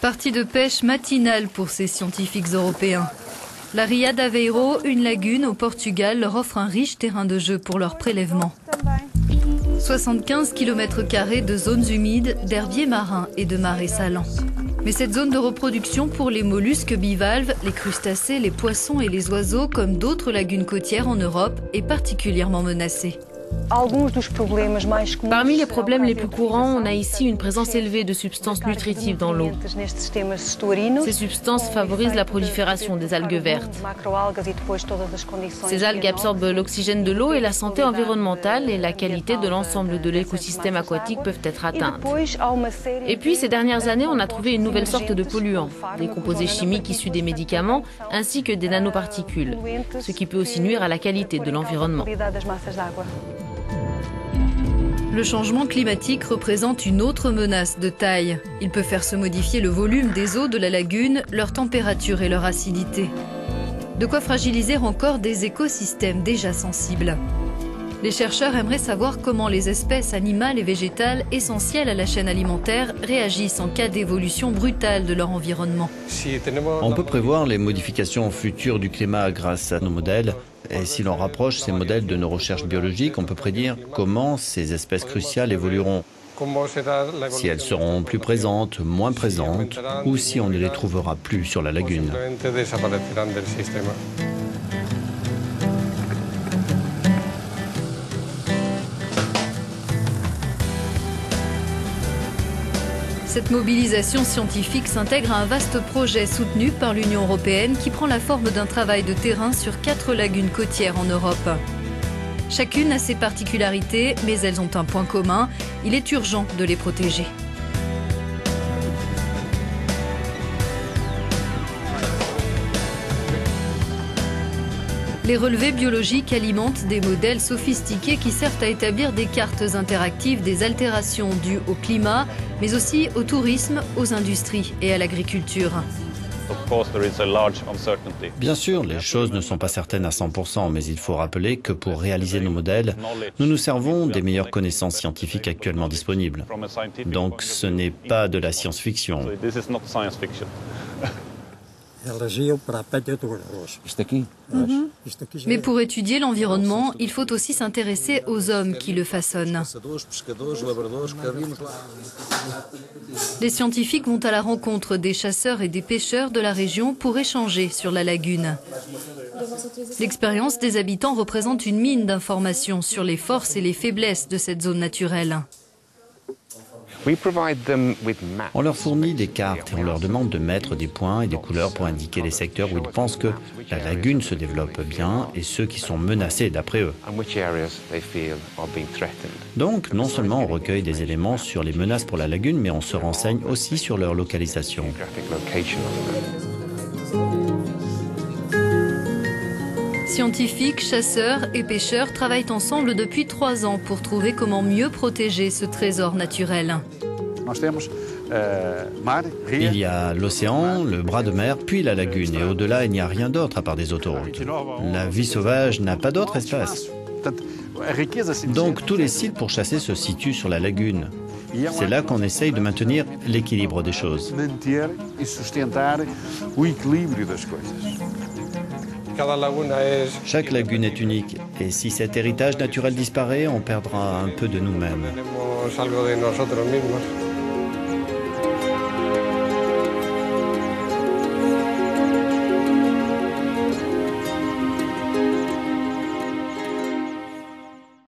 Partie de pêche matinale pour ces scientifiques européens. La Ria d'Aveiro, une lagune au Portugal, leur offre un riche terrain de jeu pour leur prélèvement. 75 km² de zones humides, d'herbiers marins et de marais salants. Mais cette zone de reproduction pour les mollusques bivalves, les crustacés, les poissons et les oiseaux, comme d'autres lagunes côtières en Europe, est particulièrement menacée. Parmi les problèmes les plus courants, on a ici une présence élevée de substances nutritives dans l'eau. Ces substances favorisent la prolifération des algues vertes. Ces algues absorbent l'oxygène de l'eau et la santé environnementale et la qualité de l'ensemble de l'écosystème aquatique peuvent être atteintes. Et puis, ces dernières années, on a trouvé une nouvelle sorte de polluant, des composés chimiques issus des médicaments ainsi que des nanoparticules, ce qui peut aussi nuire à la qualité de l'environnement. Le changement climatique représente une autre menace de taille. Il peut faire se modifier le volume des eaux de la lagune, leur température et leur acidité. De quoi fragiliser encore des écosystèmes déjà sensibles. Les chercheurs aimeraient savoir comment les espèces animales et végétales essentielles à la chaîne alimentaire réagissent en cas d'évolution brutale de leur environnement. On peut prévoir les modifications futures du climat grâce à nos modèles. Et si l'on rapproche ces modèles de nos recherches biologiques, on peut prédire comment ces espèces cruciales évolueront. Si elles seront plus présentes, moins présentes, ou si on ne les trouvera plus sur la lagune. Cette mobilisation scientifique s'intègre à un vaste projet soutenu par l'Union européenne qui prend la forme d'un travail de terrain sur 4 lagunes côtières en Europe. Chacune a ses particularités, mais elles ont un point commun, il est urgent de les protéger. Les relevés biologiques alimentent des modèles sophistiqués qui servent à établir des cartes interactives des altérations dues au climat, mais aussi au tourisme, aux industries et à l'agriculture. Bien sûr, les choses ne sont pas certaines à 100%, mais il faut rappeler que pour réaliser nos modèles, nous nous servons des meilleures connaissances scientifiques actuellement disponibles. Donc ce n'est pas de la science-fiction. Mais pour étudier l'environnement, il faut aussi s'intéresser aux hommes qui le façonnent. Les scientifiques vont à la rencontre des chasseurs et des pêcheurs de la région pour échanger sur la lagune. L'expérience des habitants représente une mine d'informations sur les forces et les faiblesses de cette zone naturelle. On leur fournit des cartes et on leur demande de mettre des points et des couleurs pour indiquer les secteurs où ils pensent que la lagune se développe bien et ceux qui sont menacés d'après eux. Donc, non seulement on recueille des éléments sur les menaces pour la lagune, mais on se renseigne aussi sur leur localisation. Scientifiques, chasseurs et pêcheurs travaillent ensemble depuis 3 ans pour trouver comment mieux protéger ce trésor naturel. Il y a l'océan, le bras de mer, puis la lagune. Et au-delà, il n'y a rien d'autre à part des autoroutes. La vie sauvage n'a pas d'autre espace. Donc tous les sites pour chasser se situent sur la lagune. C'est là qu'on essaye de maintenir l'équilibre des choses. Chaque lagune est unique, et si cet héritage naturel disparaît, on perdra un peu de nous-mêmes.